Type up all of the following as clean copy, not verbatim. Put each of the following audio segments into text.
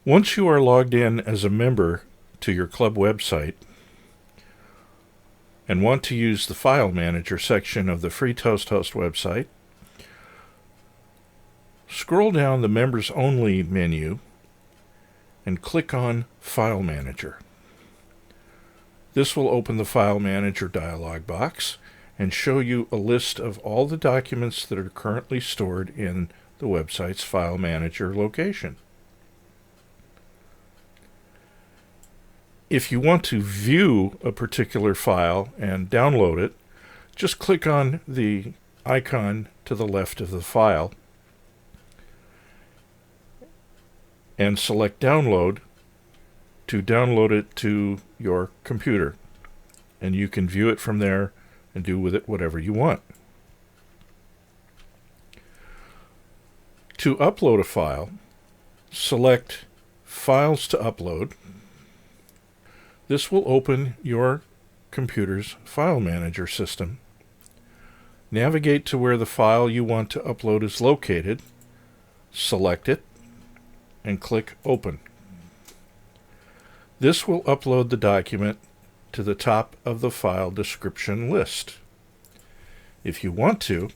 Once you are logged in as a member to your club website and want to use the File Manager section of the Free Toast Host website, scroll down the Members Only menu and click on File Manager. This will open the File Manager dialog box and show you a list of all the documents that are currently stored in the website's File Manager location. If you want to view a particular file and download it, just click on the icon to the left of the file and select Download to download it to your computer. And you can view it from there and do with it whatever you want. To upload a file, select Files to Upload. This will open your computer's File Manager system. Navigate to where the file you want to upload is located, select it, and click Open. This will upload the document to the top of the file description list. If you want to,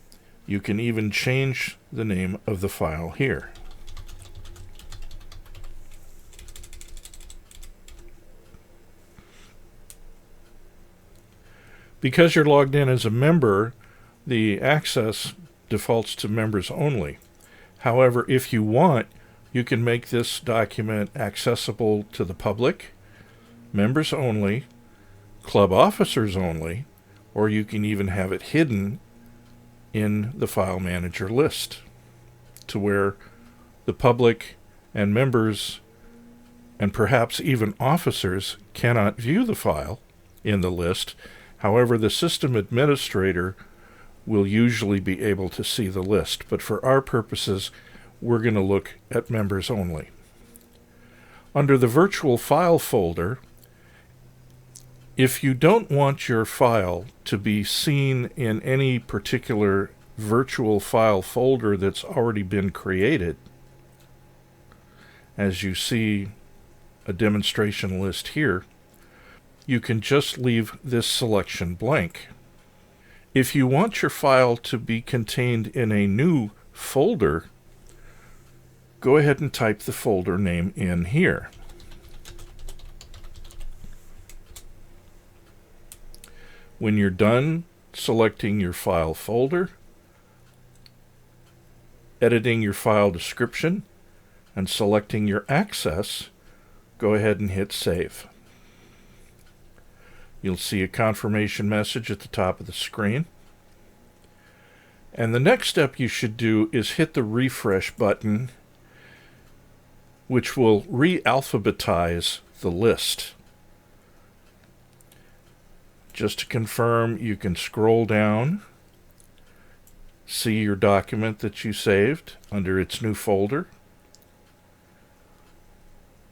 you can even change the name of the file here. Because you're logged in as a member, the access defaults to members only. However, if you want, you can make this document accessible to the public, members only, club officers only, or you can even have it hidden in the File Manager list to where the public and members and perhaps even officers cannot view the file in the list. However, the system administrator will usually be able to see the list, but for our purposes, we're going to look at members only. Under the virtual file folder, if you don't want your file to be seen in any particular virtual file folder that's already been created, as you see a demonstration list here, you can just leave this selection blank. If you want your file to be contained in a new folder, go ahead and type the folder name in here. When you're done selecting your file folder, editing your file description, and selecting your access, go ahead and hit Save. You'll see a confirmation message at the top of the screen. And the next step you should do is hit the refresh button, which will re-alphabetize the list. Just to confirm, you can scroll down, see your document that you saved under its new folder,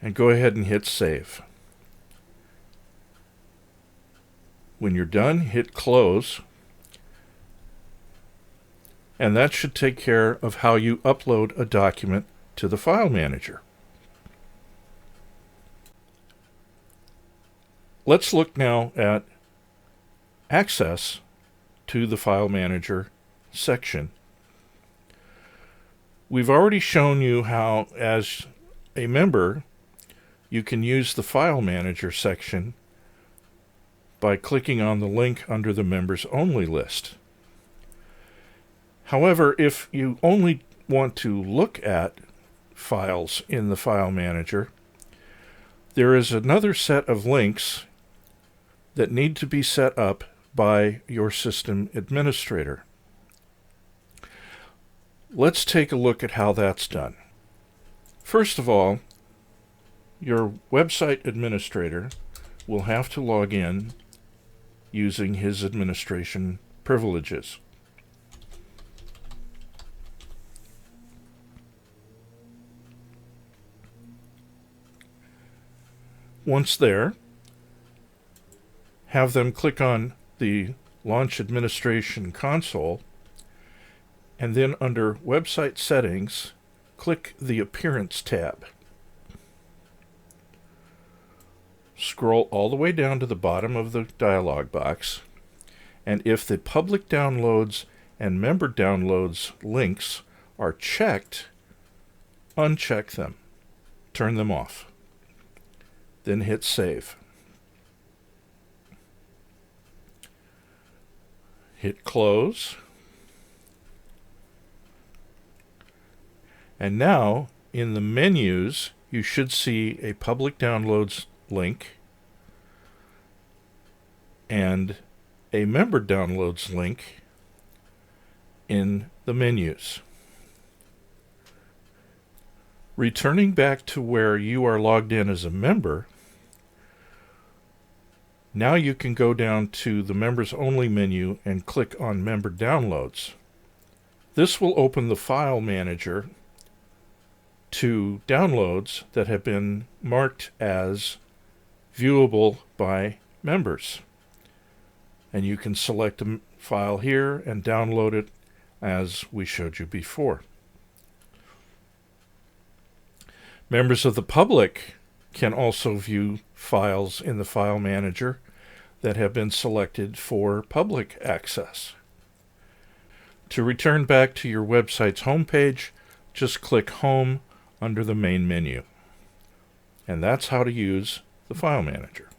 and go ahead and hit Save. When you're done, hit Close, and that should take care of how you upload a document to the File Manager. Let's look now at access to the File Manager section. We've already shown you how, as a member, you can use the File Manager section by clicking on the link under the Members Only list. However, if you only want to look at files in the File Manager, there is another set of links that need to be set up by your system administrator. Let's take a look at how that's done. First of all, your website administrator will have to log in using his administration privileges. Once there, have them click on the Launch Administration console, and then under Website Settings, click the Appearance tab. scroll all the way down to the bottom of the dialog box, and if the public downloads and member downloads links are checked, uncheck them. Turn them off. Then hit save. Hit close. And now, in the menus, you should see a public downloads link and a member downloads link in the menus. Returning back to where you are logged in as a member, now you can go down to the Members Only menu and click on Member Downloads. This will open the file manager to downloads that have been marked as viewable by members. And you can select a file here and download it as we showed you before. Members of the public can also view files in the file manager that have been selected for public access. To return back to your website's homepage, just click Home under the main menu. And that's how to use the file manager.